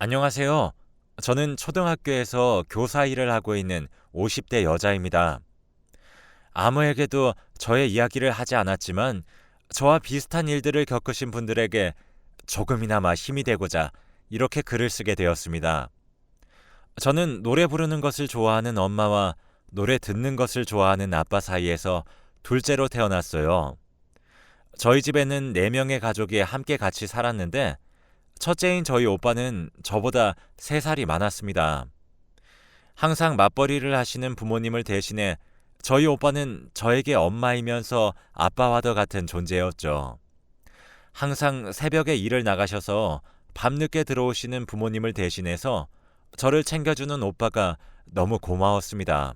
안녕하세요. 저는 초등학교에서 교사 일을 하고 있는 50대 여자입니다. 아무에게도 저의 이야기를 하지 않았지만 저와 비슷한 일들을 겪으신 분들에게 조금이나마 힘이 되고자 이렇게 글을 쓰게 되었습니다. 저는 노래 부르는 것을 좋아하는 엄마와 노래 듣는 것을 좋아하는 아빠 사이에서 둘째로 태어났어요. 저희 집에는 4명의 가족이 함께 같이 살았는데 첫째인 저희 오빠는 저보다 3살이 많았습니다. 항상 맞벌이를 하시는 부모님을 대신해 저희 오빠는 저에게 엄마이면서 아빠와도 같은 존재였죠. 항상 새벽에 일을 나가셔서 밤늦게 들어오시는 부모님을 대신해서 저를 챙겨주는 오빠가 너무 고마웠습니다.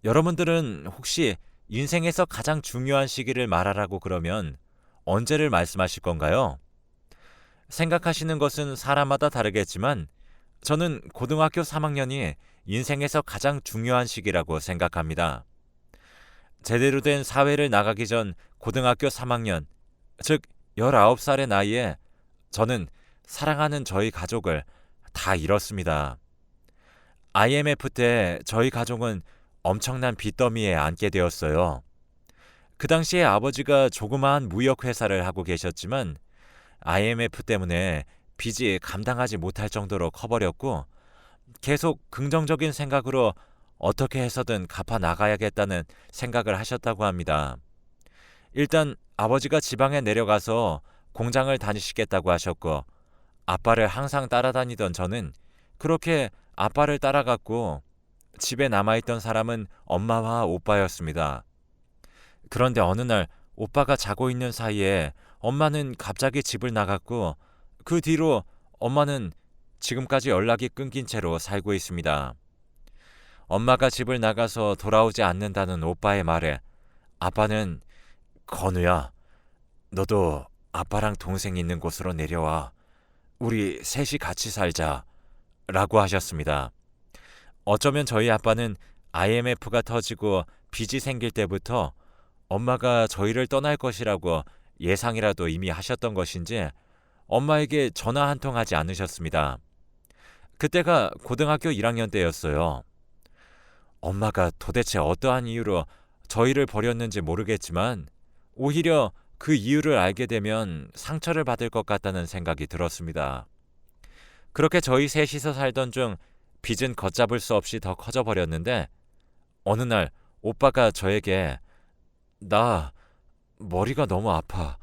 여러분들은 혹시 인생에서 가장 중요한 시기를 말하라고 그러면 언제를 말씀하실 건가요? 생각하시는 것은 사람마다 다르겠지만 저는 고등학교 3학년이 인생에서 가장 중요한 시기라고 생각합니다. 제대로 된 사회를 나가기 전 고등학교 3학년, 즉 19살의 나이에 저는 사랑하는 저희 가족을 다 잃었습니다. IMF 때 저희 가족은 엄청난 빚더미에 앉게 되었어요. 그 당시에 아버지가 조그마한 무역회사를 하고 계셨지만 IMF 때문에 빚이 감당하지 못할 정도로 커버렸고 계속 긍정적인 생각으로 어떻게 해서든 갚아 나가야겠다는 생각을 하셨다고 합니다. 일단 아버지가 지방에 내려가서 공장을 다니시겠다고 하셨고 아빠를 항상 따라다니던 저는 그렇게 아빠를 따라갔고 집에 남아있던 사람은 엄마와 오빠였습니다. 그런데 어느 날 오빠가 자고 있는 사이에 엄마는 갑자기 집을 나갔고 그 뒤로 엄마는 지금까지 연락이 끊긴 채로 살고 있습니다. 엄마가 집을 나가서 돌아오지 않는다는 오빠의 말에 아빠는 건우야, 너도 아빠랑 동생 있는 곳으로 내려와. 우리 셋이 같이 살자. 라고 하셨습니다. 어쩌면 저희 아빠는 IMF가 터지고 빚이 생길 때부터 엄마가 저희를 떠날 것이라고 예상이라도 이미 하셨던 것인지 엄마에게 전화 한 통 하지 않으셨습니다. 그때가 고등학교 1학년 때였어요. 엄마가 도대체 어떠한 이유로 저희를 버렸는지 모르겠지만 오히려 그 이유를 알게 되면 상처를 받을 것 같다는 생각이 들었습니다. 그렇게 저희 셋이서 살던 중 빚은 걷잡을 수 없이 더 커져 버렸는데 어느 날 오빠가 저에게 나 머리가 너무 아파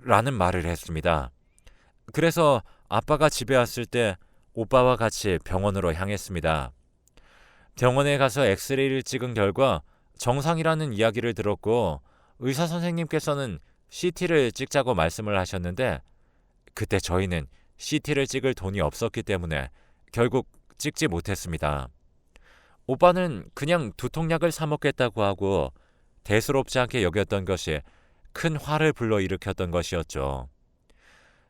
라는 말을 했습니다. 그래서 아빠가 집에 왔을 때 오빠와 같이 병원으로 향했습니다. 병원에 가서 엑스레이를 찍은 결과 정상이라는 이야기를 들었고 의사 선생님께서는 CT를 찍자고 말씀을 하셨는데 그때 저희는 CT를 찍을 돈이 없었기 때문에 결국 찍지 못했습니다. 오빠는 그냥 두통약을 사 먹겠다고 하고 대수롭지 않게 여겼던 것이 큰 화를 불러일으켰던 것이었죠.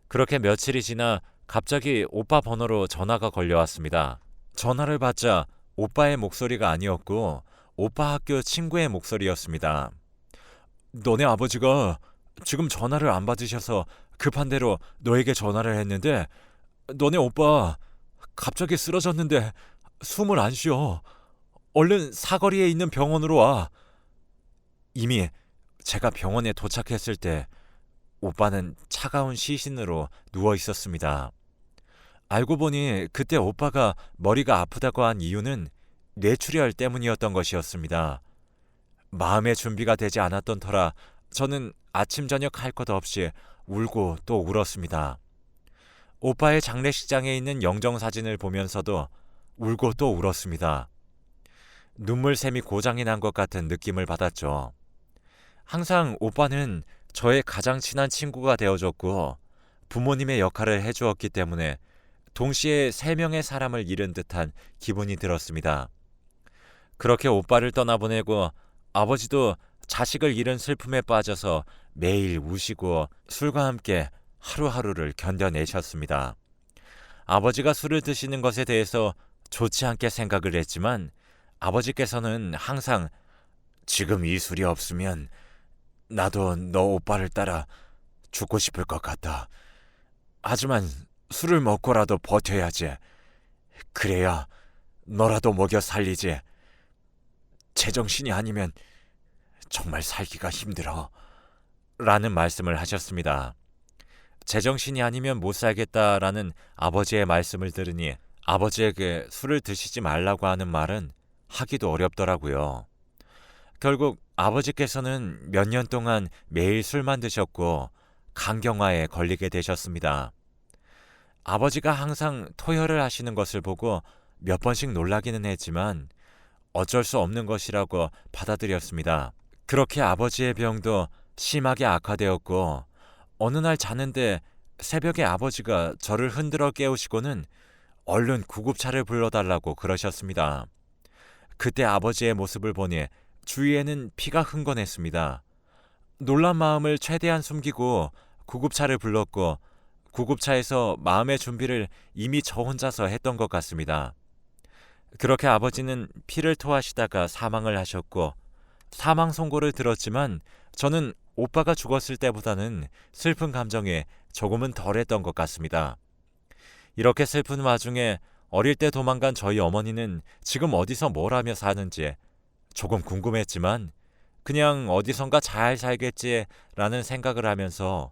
그렇게 며칠이 지나 갑자기 오빠 번호로 전화가 걸려왔습니다. 전화를 받자 오빠의 목소리가 아니었고 오빠 학교 친구의 목소리였습니다. 너네 아버지가 지금 전화를 안 받으셔서 급한 대로 너에게 전화를 했는데 너네 오빠 갑자기 쓰러졌는데 숨을 안 쉬어. 얼른 사거리에 있는 병원으로 와. 이미 제가 병원에 도착했을 때 오빠는 차가운 시신으로 누워 있었습니다. 알고 보니 그때 오빠가 머리가 아프다고 한 이유는 뇌출혈 때문이었던 것이었습니다. 마음의 준비가 되지 않았던 터라 저는 아침 저녁 할 것 없이 울고 또 울었습니다. 오빠의 장례식장에 있는 영정사진을 보면서도 울고 또 울었습니다. 눈물샘이 고장이 난 것 같은 느낌을 받았죠. 항상 오빠는 저의 가장 친한 친구가 되어줬고 부모님의 역할을 해주었기 때문에 동시에 3명의 사람을 잃은 듯한 기분이 들었습니다. 그렇게 오빠를 떠나보내고 아버지도 자식을 잃은 슬픔에 빠져서 매일 우시고 술과 함께 하루하루를 견뎌내셨습니다. 아버지가 술을 드시는 것에 대해서 좋지 않게 생각을 했지만 아버지께서는 항상 지금 이 술이 없으면 나도 너 오빠를 따라 죽고 싶을 것 같다. 하지만 술을 먹고라도 버텨야지. 그래야 너라도 먹여 살리지. 제정신이 아니면 정말 살기가 힘들어. 라는 말씀을 하셨습니다. 제정신이 아니면 못 살겠다라는 아버지의 말씀을 들으니 아버지에게 술을 드시지 말라고 하는 말은 하기도 어렵더라고요. 결국 아버지께서는 몇 년 동안 매일 술만 드셨고 간경화에 걸리게 되셨습니다. 아버지가 항상 토혈을 하시는 것을 보고 몇 번씩 놀라기는 했지만 어쩔 수 없는 것이라고 받아들였습니다. 그렇게 아버지의 병도 심하게 악화되었고 어느 날 자는데 새벽에 아버지가 저를 흔들어 깨우시고는 얼른 구급차를 불러달라고 그러셨습니다. 그때 아버지의 모습을 보니 주위에는 피가 흥건했습니다. 놀란 마음을 최대한 숨기고 구급차를 불렀고 구급차에서 마음의 준비를 이미 저 혼자서 했던 것 같습니다. 그렇게 아버지는 피를 토하시다가 사망을 하셨고 사망 선고를 들었지만 저는 오빠가 죽었을 때보다는 슬픈 감정에 조금은 덜했던 것 같습니다. 이렇게 슬픈 와중에 어릴 때 도망간 저희 어머니는 지금 어디서 뭘 하며 사는지 조금 궁금했지만 그냥 어디선가 잘 살겠지라는 생각을 하면서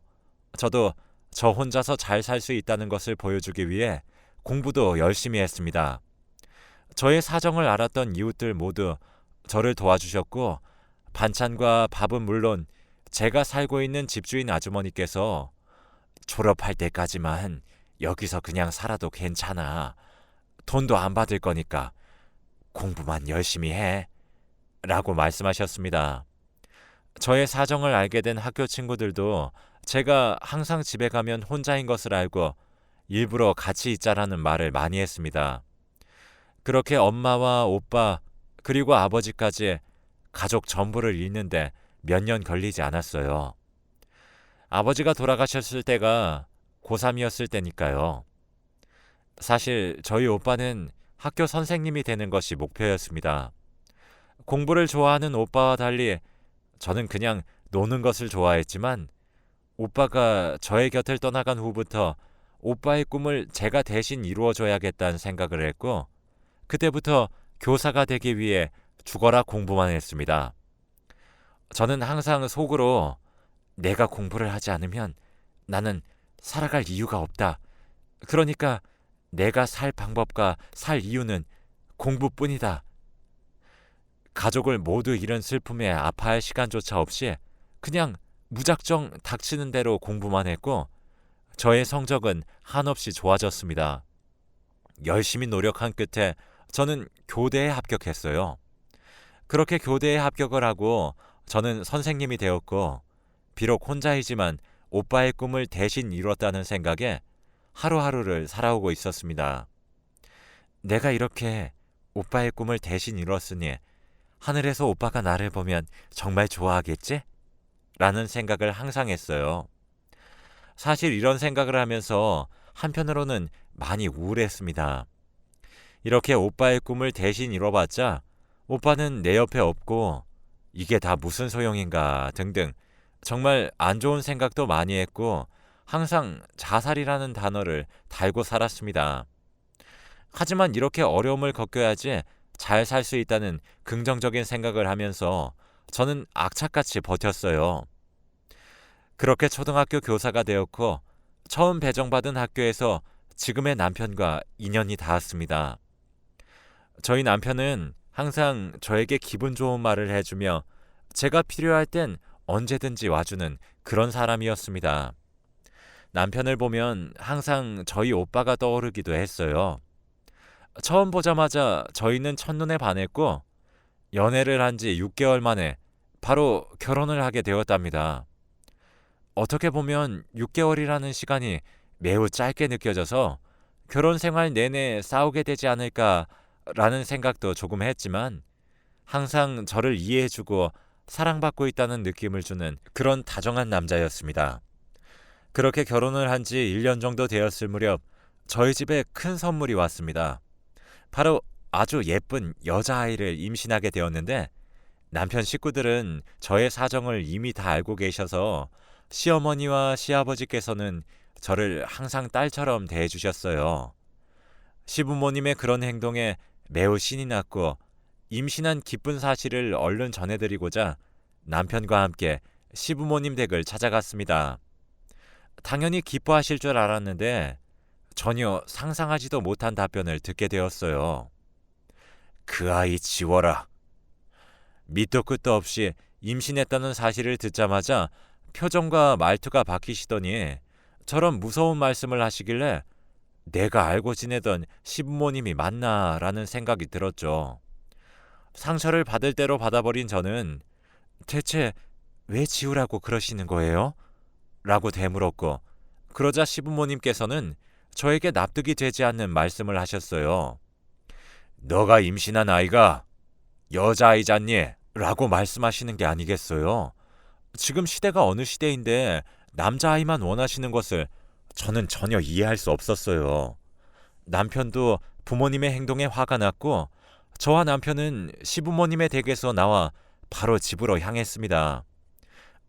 저도 저 혼자서 잘 살 수 있다는 것을 보여주기 위해 공부도 열심히 했습니다. 저의 사정을 알았던 이웃들 모두 저를 도와주셨고 반찬과 밥은 물론 제가 살고 있는 집주인 아주머니께서 졸업할 때까지만 여기서 그냥 살아도 괜찮아. 돈도 안 받을 거니까 공부만 열심히 해. 라고 말씀하셨습니다. 저의 사정을 알게 된 학교 친구들도 제가 항상 집에 가면 혼자인 것을 알고 일부러 같이 있자라는 말을 많이 했습니다. 그렇게 엄마와 오빠 그리고 아버지까지 가족 전부를 잃는데 몇 년 걸리지 않았어요. 아버지가 돌아가셨을 때가 고3이었을 때니까요. 사실 저희 오빠는 학교 선생님이 되는 것이 목표였습니다. 공부를 좋아하는 오빠와 달리 저는 그냥 노는 것을 좋아했지만 오빠가 저의 곁을 떠나간 후부터 오빠의 꿈을 제가 대신 이루어줘야겠다는 생각을 했고 그때부터 교사가 되기 위해 죽어라 공부만 했습니다. 저는 항상 속으로 내가 공부를 하지 않으면 나는 살아갈 이유가 없다. 그러니까 내가 살 방법과 살 이유는 공부뿐이다. 가족을 모두 잃은 슬픔에 아파할 시간조차 없이 그냥 무작정 닥치는 대로 공부만 했고 저의 성적은 한없이 좋아졌습니다. 열심히 노력한 끝에 저는 교대에 합격했어요. 그렇게 교대에 합격을 하고 저는 선생님이 되었고 비록 혼자이지만 오빠의 꿈을 대신 이뤘다는 생각에 하루하루를 살아오고 있었습니다. 내가 이렇게 오빠의 꿈을 대신 이뤘으니 하늘에서 오빠가 나를 보면 정말 좋아하겠지? 라는 생각을 항상 했어요. 사실 이런 생각을 하면서 한편으로는 많이 우울했습니다. 이렇게 오빠의 꿈을 대신 이뤄봤자 오빠는 내 옆에 없고 이게 다 무슨 소용인가 등등 정말 안 좋은 생각도 많이 했고 항상 자살이라는 단어를 달고 살았습니다. 하지만 이렇게 어려움을 겪어야지 잘 살 수 있다는 긍정적인 생각을 하면서 저는 악착같이 버텼어요. 그렇게 초등학교 교사가 되었고 처음 배정받은 학교에서 지금의 남편과 인연이 닿았습니다. 저희 남편은 항상 저에게 기분 좋은 말을 해주며 제가 필요할 땐 언제든지 와주는 그런 사람이었습니다. 남편을 보면 항상 저희 오빠가 떠오르기도 했어요. 처음 보자마자 저희는 첫눈에 반했고 연애를 한 지 6개월 만에 바로 결혼을 하게 되었답니다. 어떻게 보면 6개월이라는 시간이 매우 짧게 느껴져서 결혼 생활 내내 싸우게 되지 않을까라는 생각도 조금 했지만 항상 저를 이해해주고 사랑받고 있다는 느낌을 주는 그런 다정한 남자였습니다. 그렇게 결혼을 한 지 1년 정도 되었을 무렵 저희 집에 큰 선물이 왔습니다. 바로 아주 예쁜 여자아이를 임신하게 되었는데 남편 식구들은 저의 사정을 이미 다 알고 계셔서 시어머니와 시아버지께서는 저를 항상 딸처럼 대해주셨어요. 시부모님의 그런 행동에 매우 신이 났고 임신한 기쁜 사실을 얼른 전해드리고자 남편과 함께 시부모님 댁을 찾아갔습니다. 당연히 기뻐하실 줄 알았는데 전혀 상상하지도 못한 답변을 듣게 되었어요. 그 아이 지워라. 밑도 끝도 없이 임신했다는 사실을 듣자마자 표정과 말투가 바뀌시더니 저런 무서운 말씀을 하시길래 내가 알고 지내던 시부모님이 맞나 라는 생각이 들었죠. 상처를 받을 대로 받아버린 저는 대체 왜 지우라고 그러시는 거예요? 라고 되물었고 그러자 시부모님께서는 저에게 납득이 되지 않는 말씀을 하셨어요. 너가 임신한 아이가 여자아이잖니? 라고 말씀하시는 게 아니겠어요? 지금 시대가 어느 시대인데 남자아이만 원하시는 것을 저는 전혀 이해할 수 없었어요. 남편도 부모님의 행동에 화가 났고 저와 남편은 시부모님의 댁에서 나와 바로 집으로 향했습니다.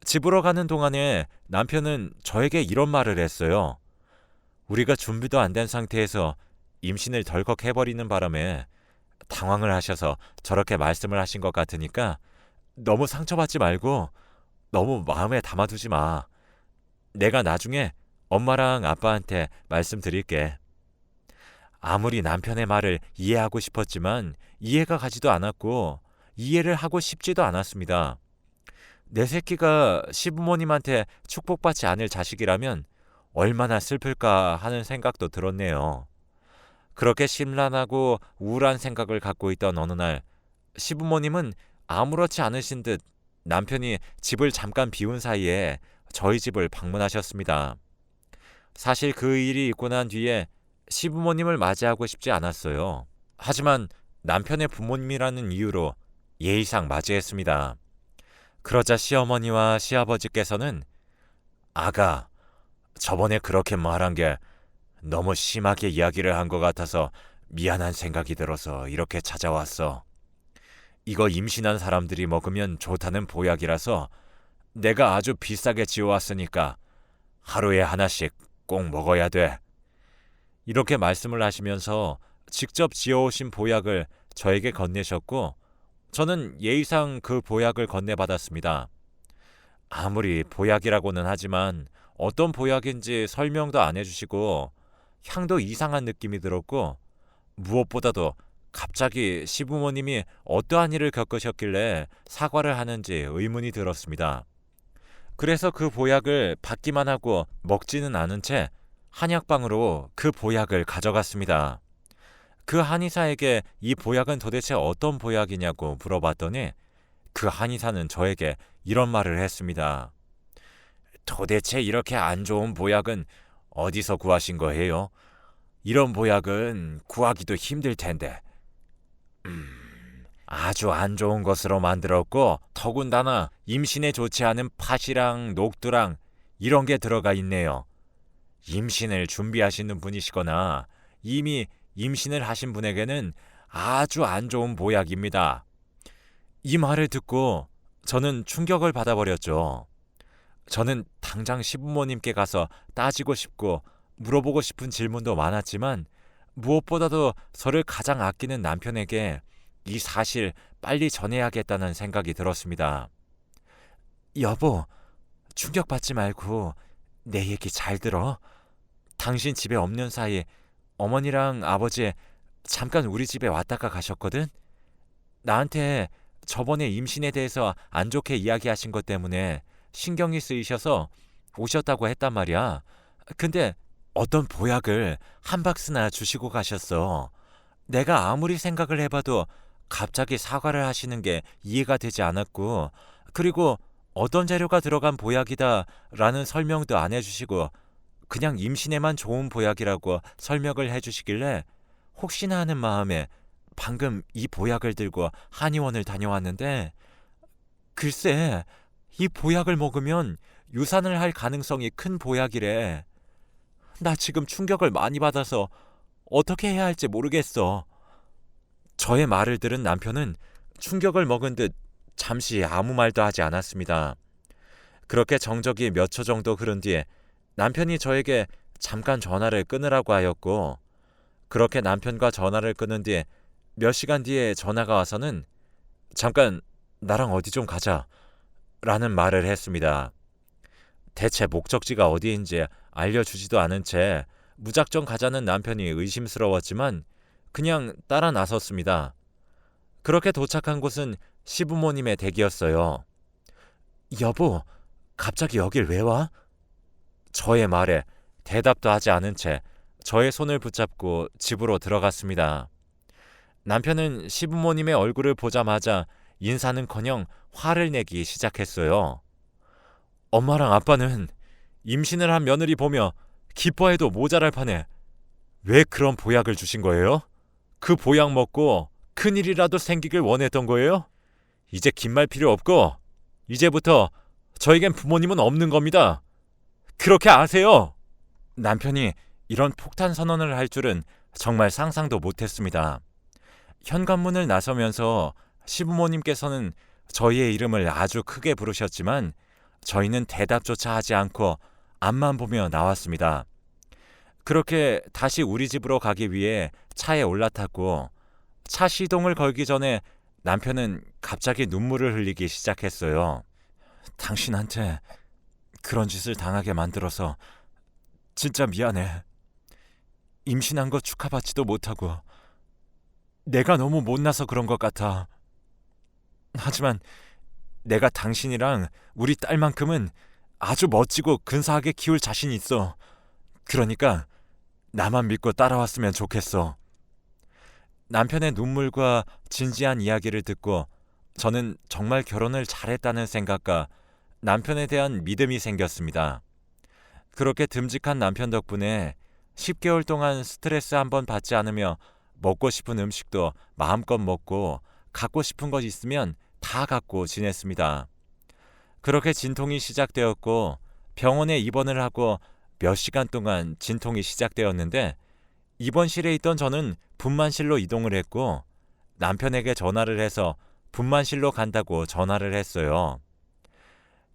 집으로 가는 동안에 남편은 저에게 이런 말을 했어요. 우리가 준비도 안 된 상태에서 임신을 덜컥 해버리는 바람에 당황을 하셔서 저렇게 말씀을 하신 것 같으니까 너무 상처받지 말고 너무 마음에 담아두지 마. 내가 나중에 엄마랑 아빠한테 말씀드릴게. 아무리 남편의 말을 이해하고 싶었지만 이해가 가지도 않았고 이해를 하고 싶지도 않았습니다. 내 새끼가 시부모님한테 축복받지 않을 자식이라면 얼마나 슬플까 하는 생각도 들었네요. 그렇게 심란하고 우울한 생각을 갖고 있던 어느 날 시부모님은 아무렇지 않으신 듯 남편이 집을 잠깐 비운 사이에 저희 집을 방문하셨습니다. 사실 그 일이 있고 난 뒤에 시부모님을 맞이하고 싶지 않았어요. 하지만 남편의 부모님이라는 이유로 예의상 맞이했습니다. 그러자 시어머니와 시아버지께서는 아가, 저번에 그렇게 말한 게 너무 심하게 이야기를 한 것 같아서 미안한 생각이 들어서 이렇게 찾아왔어. 이거 임신한 사람들이 먹으면 좋다는 보약이라서 내가 아주 비싸게 지어왔으니까 하루에 하나씩 꼭 먹어야 돼. 이렇게 말씀을 하시면서 직접 지어오신 보약을 저에게 건네셨고 저는 예의상 그 보약을 건네받았습니다. 아무리 보약이라고는 하지만 어떤 보약인지 설명도 안 해주시고 향도 이상한 느낌이 들었고 무엇보다도 갑자기 시부모님이 어떠한 일을 겪으셨길래 사과를 하는지 의문이 들었습니다. 그래서 그 보약을 받기만 하고 먹지는 않은 채 한약방으로 그 보약을 가져갔습니다. 그 한의사에게 이 보약은 도대체 어떤 보약이냐고 물어봤더니 그 한의사는 저에게 이런 말을 했습니다. 도대체 이렇게 안 좋은 보약은 어디서 구하신 거예요? 이런 보약은 구하기도 힘들 텐데. 아주 안 좋은 것으로 만들었고 더군다나 임신에 좋지 않은 팥이랑 녹두랑 이런 게 들어가 있네요. 임신을 준비하시는 분이시거나 이미 임신을 하신 분에게는 아주 안 좋은 보약입니다. 이 말을 듣고 저는 충격을 받아버렸죠. 저는 당장 시부모님께 가서 따지고 싶고 물어보고 싶은 질문도 많았지만 무엇보다도 저를 가장 아끼는 남편에게 이 사실 빨리 전해야겠다는 생각이 들었습니다. 여보, 충격받지 말고 내 얘기 잘 들어. 당신 집에 없는 사이에 어머니랑 아버지 잠깐 우리 집에 왔다가 가셨거든? 나한테 저번에 임신에 대해서 안 좋게 이야기하신 것 때문에 신경이 쓰이셔서 오셨다고 했단 말이야. 근데 어떤 보약을 한 박스나 주시고 가셨어. 내가 아무리 생각을 해봐도 갑자기 사과를 하시는 게 이해가 되지 않았고 그리고 어떤 재료가 들어간 보약이다 라는 설명도 안 해주시고 그냥 임신에만 좋은 보약이라고 설명을 해주시길래 혹시나 하는 마음에 방금 이 보약을 들고 한의원을 다녀왔는데 글쎄 이 보약을 먹으면 유산을 할 가능성이 큰 보약이래. 나 지금 충격을 많이 받아서 어떻게 해야 할지 모르겠어. 저의 말을 들은 남편은 충격을 먹은 듯 잠시 아무 말도 하지 않았습니다. 그렇게 정적이 몇 초 정도 흐른 뒤에 남편이 저에게 잠깐 전화를 끊으라고 하였고, 그렇게 남편과 전화를 끊은 뒤 몇 시간 뒤에 전화가 와서는 잠깐 나랑 어디 좀 가자 라는 말을 했습니다. 대체 목적지가 어디인지 알려주지도 않은 채 무작정 가자는 남편이 의심스러웠지만 그냥 따라 나섰습니다. 그렇게 도착한 곳은 시부모님의 댁이었어요. 여보, 갑자기 여길 왜 와? 저의 말에 대답도 하지 않은 채 저의 손을 붙잡고 집으로 들어갔습니다. 남편은 시부모님의 얼굴을 보자마자 인사는커녕 화를 내기 시작했어요. 엄마랑 아빠는 임신을 한 며느리 보며 기뻐해도 모자랄 판에 왜 그런 보약을 주신 거예요? 그 보약 먹고 큰일이라도 생기길 원했던 거예요? 이제 긴 말 필요 없고 이제부터 저에겐 부모님은 없는 겁니다. 그렇게 아세요? 남편이 이런 폭탄 선언을 할 줄은 정말 상상도 못했습니다. 현관문을 나서면서 시부모님께서는 저희의 이름을 아주 크게 부르셨지만 저희는 대답조차 하지 않고 앞만 보며 나왔습니다. 그렇게 다시 우리 집으로 가기 위해 차에 올라탔고 차 시동을 걸기 전에 남편은 갑자기 눈물을 흘리기 시작했어요. 당신한테 그런 짓을 당하게 만들어서 진짜 미안해. 임신한 거 축하받지도 못하고 내가 너무 못나서 그런 것 같아. 하지만 내가 당신이랑 우리 딸만큼은 아주 멋지고 근사하게 키울 자신이 있어. 그러니까 나만 믿고 따라왔으면 좋겠어. 남편의 눈물과 진지한 이야기를 듣고 저는 정말 결혼을 잘했다는 생각과 남편에 대한 믿음이 생겼습니다. 그렇게 듬직한 남편 덕분에 10개월 동안 스트레스 한번 받지 않으며 먹고 싶은 음식도 마음껏 먹고 갖고 싶은 것 있으면 다 갖고 지냈습니다. 그렇게 진통이 시작되었고 병원에 입원을 하고 몇 시간 동안 진통이 시작되었는데 입원실에 있던 저는 분만실로 이동을 했고 남편에게 전화를 해서 분만실로 간다고 전화를 했어요.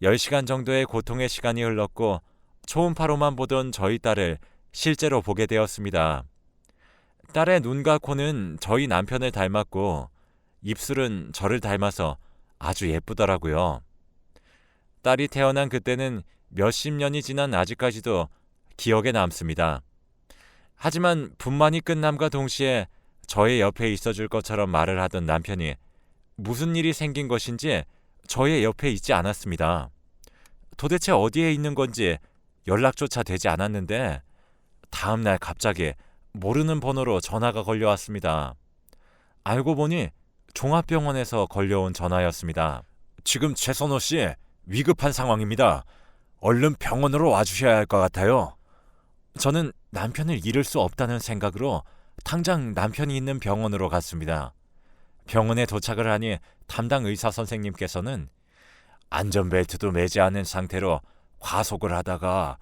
10시간 정도의 고통의 시간이 흘렀고 초음파로만 보던 저희 딸을 실제로 보게 되었습니다. 딸의 눈과 코는 저희 남편을 닮았고 입술은 저를 닮아서 아주 예쁘더라고요. 딸이 태어난 그때는 몇십 년이 지난 아직까지도 기억에 남습니다. 하지만 분만이 끝남과 동시에 저의 옆에 있어줄 것처럼 말을 하던 남편이 무슨 일이 생긴 것인지 저의 옆에 있지 않았습니다. 도대체 어디에 있는 건지 연락조차 되지 않았는데 다음날 갑자기 모르는 번호로 전화가 걸려왔습니다. 알고 보니 종합병원에서 걸려온 전화였습니다. 지금 최선호 씨 위급한 상황입니다. 얼른 병원으로 와주셔야 할 것 같아요. 저는 남편을 잃을 수 없다는 생각으로 당장 남편이 있는 병원으로 갔습니다. 병원에 도착을 하니 담당 의사 선생님께서는 안전벨트도 매지 않은 상태로 과속을 하다가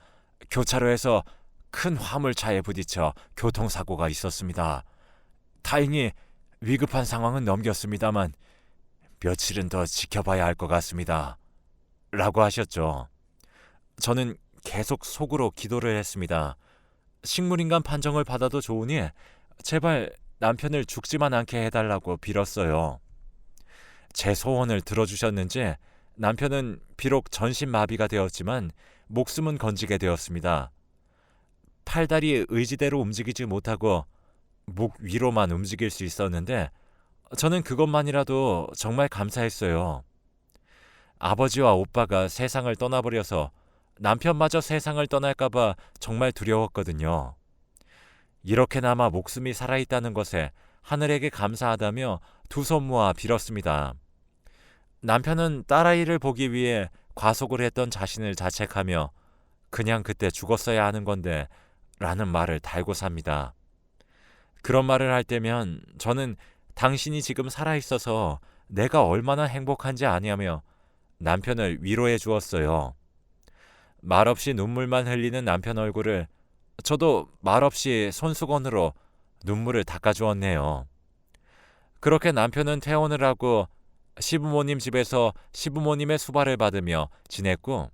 교차로에서 큰 화물차에 부딪혀 교통사고가 있었습니다. 다행히 위급한 상황은 넘겼습니다만 며칠은 더 지켜봐야 할 것 같습니다. 라고 하셨죠. 저는 계속 속으로 기도를 했습니다. 식물인간 판정을 받아도 좋으니 제발 남편을 죽지만 않게 해달라고 빌었어요. 제 소원을 들어주셨는지 남편은 비록 전신마비가 되었지만 목숨은 건지게 되었습니다. 팔다리 의지대로 움직이지 못하고 목 위로만 움직일 수 있었는데 저는 그것만이라도 정말 감사했어요. 아버지와 오빠가 세상을 떠나버려서 남편마저 세상을 떠날까봐 정말 두려웠거든요. 이렇게나마 목숨이 살아있다는 것에 하늘에게 감사하다며 두 손 모아 빌었습니다. 남편은 딸아이를 보기 위해 과속을 했던 자신을 자책하며 그냥 그때 죽었어야 하는 건데 라는 말을 달고 삽니다. 그런 말을 할 때면 저는 당신이 지금 살아있어서 내가 얼마나 행복한지 아냐며 남편을 위로해 주었어요. 말없이 눈물만 흘리는 남편 얼굴을 저도 말없이 손수건으로 눈물을 닦아주었네요. 그렇게 남편은 퇴원을 하고 시부모님 집에서 시부모님의 수발을 받으며 지냈고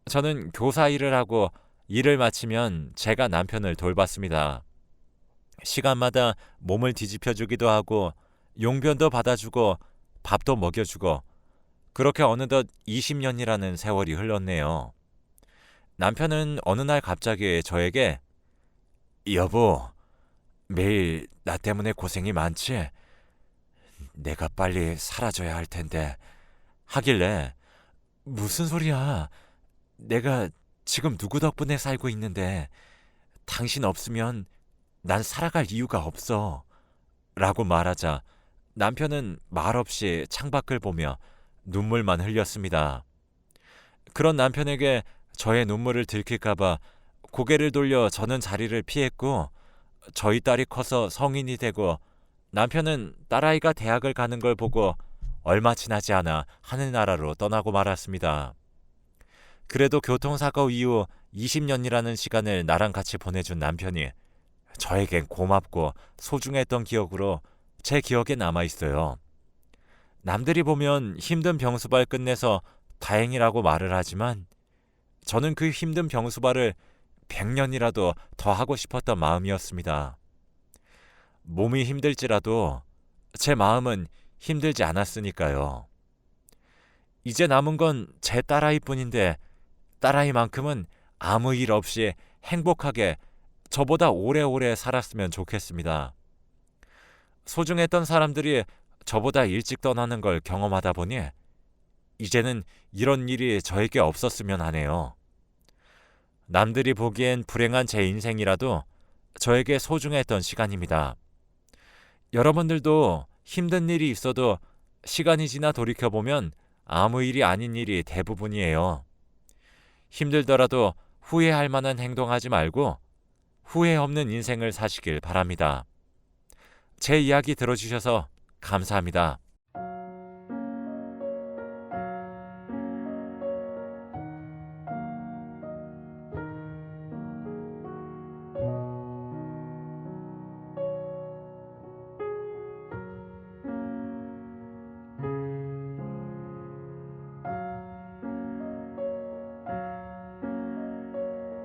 저는 교사 일을 하고 일을 마치면 제가 남편을 돌봤습니다. 시간마다 몸을 뒤집혀 주기도 하고 용변도 받아주고 밥도 먹여주고 그렇게 어느덧 20년이라는 세월이 흘렀네요. 남편은 어느 날 갑자기 저에게 여보, 매일 나 때문에 고생이 많지? 내가 빨리 사라져야 할 텐데 하길래 무슨 소리야? 내가 지금 누구 덕분에 살고 있는데 당신 없으면 난 살아갈 이유가 없어. 라고 말하자 남편은 말없이 창밖을 보며 눈물만 흘렸습니다. 그런 남편에게 저의 눈물을 들킬까봐 고개를 돌려 저는 자리를 피했고 저희 딸이 커서 성인이 되고 남편은 딸아이가 대학을 가는 걸 보고 얼마 지나지 않아 하늘나라로 떠나고 말았습니다. 그래도 교통사고 이후 20년이라는 시간을 나랑 같이 보내준 남편이 저에겐 고맙고 소중했던 기억으로 제 기억에 남아있어요. 남들이 보면 힘든 병수발 끝내서 다행이라고 말을 하지만 저는 그 힘든 병수발을 100년이라도 더 하고 싶었던 마음이었습니다. 몸이 힘들지라도 제 마음은 힘들지 않았으니까요. 이제 남은 건 제 딸아이뿐인데 딸아이만큼은 아무 일 없이 행복하게 저보다 오래오래 살았으면 좋겠습니다. 소중했던 사람들이 저보다 일찍 떠나는 걸 경험하다 보니 이제는 이런 일이 저에게 없었으면 하네요. 남들이 보기엔 불행한 제 인생이라도 저에게 소중했던 시간입니다. 여러분들도 힘든 일이 있어도 시간이 지나 돌이켜보면 아무 일이 아닌 일이 대부분이에요. 힘들더라도 후회할 만한 행동하지 말고 후회 없는 인생을 사시길 바랍니다. 제 이야기 들어주셔서 감사합니다.